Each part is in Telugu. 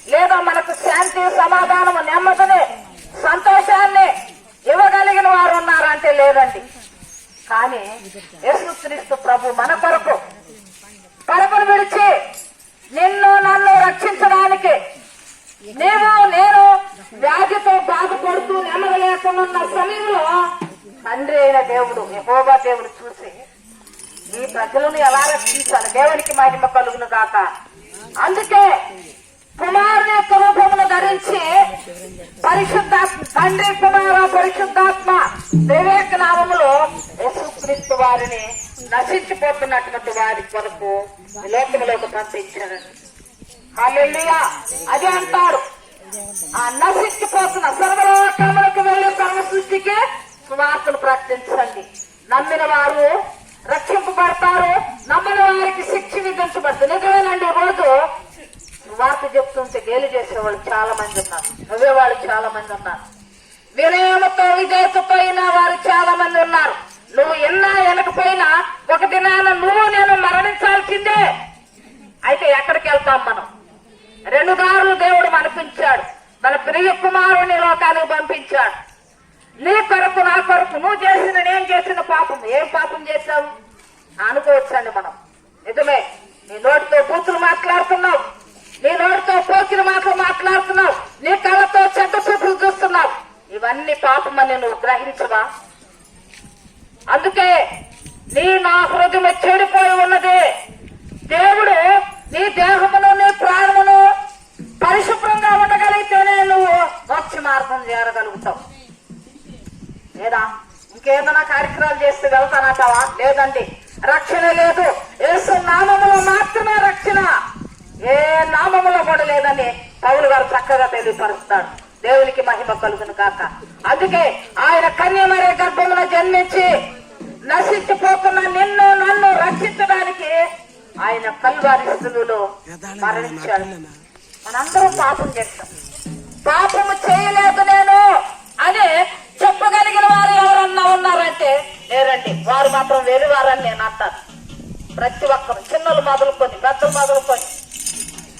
లేదా మనకు శాంతి, సమాధానము, నెమ్మదిని, సంతోషాన్ని ఇవ్వగలిగిన వారు ఉన్నారంటే లేదండి. కానీ యేసుక్రీస్తు ప్రభు మన కొరకు పరమును విడిచి నిన్ను నన్ను రక్షించడానికి, నేను వ్యాధితో బాధపడుతూ నెమ్మది లేకుండా సమయంలో తండ్రి అయిన దేవుడు, యెహోవా దేవుడు చూసి ఈ ప్రజలను ఎలా రక్షించాలి, దేవునికి మహిమ కలుగును గాక. అందుకే కుమారుని యొక్క రూపమును ధరించి పరిశుద్ధాత్మ, తండ్రి కుమార పరిశుద్ధాత్మ వివేక నామములో యేసుక్రీస్తు వారిని నశించిపోతున్నటువంటి వారి కొరకు లోకములోకి పంపించారండి. హల్లెలూయా. అదే అంటారు, ఆ నశించిపోతున్న సర్వలోకములకు వెళ్లి సర్వ సృష్టికి సువార్తను ప్రకటించండి. నమ్మిన వారు రక్షింపబడతారు, నమ్మిన వారికి శిక్ష విధించబడుతుంది. నిజమేనండి. రోజు వార్త చెప్తుంటే గేలి చేసేవాళ్ళు చాలా మంది ఉన్నారు, నవ్వేవాళ్ళు చాలా మంది ఉన్నారు, వినయముతో విజేతతో అయిన వారు చాలా మంది ఉన్నారు. నువ్వు ఎన్నా వెనకపోయినా ఒక దినాన నువ్వు నేను మరణించాల్సిందే. అయితే ఎక్కడికి వెళ్తాం మనం? రెండు దారులు దేవుడు మనపించాడు. మన ప్రియ కుమారుని లోకానికి పంపించాడు. నీ కొరకు నా కొరకు నువ్వు చేసిన, నేను చేసిన పాపం, ఏం పాపం చేశావు అనుకోవచ్చండి మనం. నిజమే, నీ నోటితో బూతులు మాట్లాడుతున్నావు, నీ నోటితో పోకిన మాటలు మాట్లాడుతున్నావు, నీ కళ్ళతో చెడ్డ చూపులు చూస్తున్నావు. ఇవన్నీ పాపమని నువ్వు గ్రహించవా? అందుకే నా హృదయం చెడిపోయి ఉన్నది. దేవుడు నీ దేహమును, నీ ప్రాణమును పరిశుభ్రంగా ఉండగలిగితేనే నువ్వు మోక్ష మార్గం చేరగలుగుతావు. లేదా ఇంకేదైనా కార్యక్రమాలు చేస్తే వెళ్తానంటావా? లేదండి. రక్షణ లేదు, యేసు నామములో మాత్రమే రక్షణ, ఏ నామములో కూడా లేదని పౌలు గారు చక్కగా తెలియపరుస్తాడు. దేవునికి మహిమ కలుగును కాక. అందుకే ఆయన కన్యమరే గర్భమున జన్మించి నశించిపోతున్న నిన్ను నన్ను రక్షించడానికి ఆయన కల్వారి శిలువలో మరణించాడు. మనందరం పాపం చేస్తాం. పాపము చేయలేదు నేను అని చెప్పగలిగిన వారు ఎవరన్నా ఉన్నారంటే లేరండి. వారు మాత్రం వెరివారని నేను అంటాను. ప్రతి ఒక్కరు, చిన్నలు మొదలుకొని పెద్దలు మొదలుకొని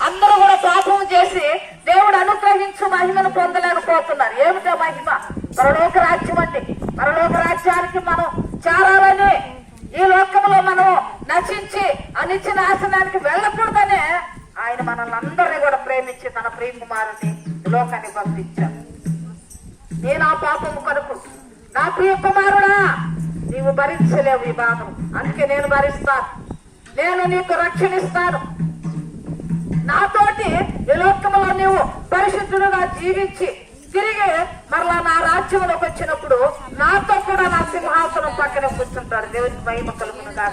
అందరూ కూడా పాపం చేసి దేవుడు అనుగ్రహించు మహిమను పొందలేకపోతున్నారు. ఏమిటో మహిమ? పరలోక రాజ్యం అండి. పరలోక రాజ్యానికి మనం చేరాలని, ఈ లోకంలో మనం నశించి అనిచ్చిన నాశనానికి వెళ్ళకూడదనే ఆయన మనల్ని అందరినీ కూడా ప్రేమించి తన ప్రియ కుమారుని లోకాన్ని పంపించాడు. నేను ఆ పాపము కొరకు, నా ప్రియ కుమారుడా నీవు భరించలేవు ఈ బాధను, అందుకే నేను భరిస్తాను, నేను నీకు రక్షణిస్తాను. నాతోటి ఈ లోకంలో నీవు పరిశుద్ధుడుగా జీవించి తిరిగి మరలా నా రాజ్యంలోకి వచ్చినప్పుడు నాతో కూడా నా సింహాసనం పక్కన కూర్చుంటాడు. దేవునికి మహిమ కలుగును గాక.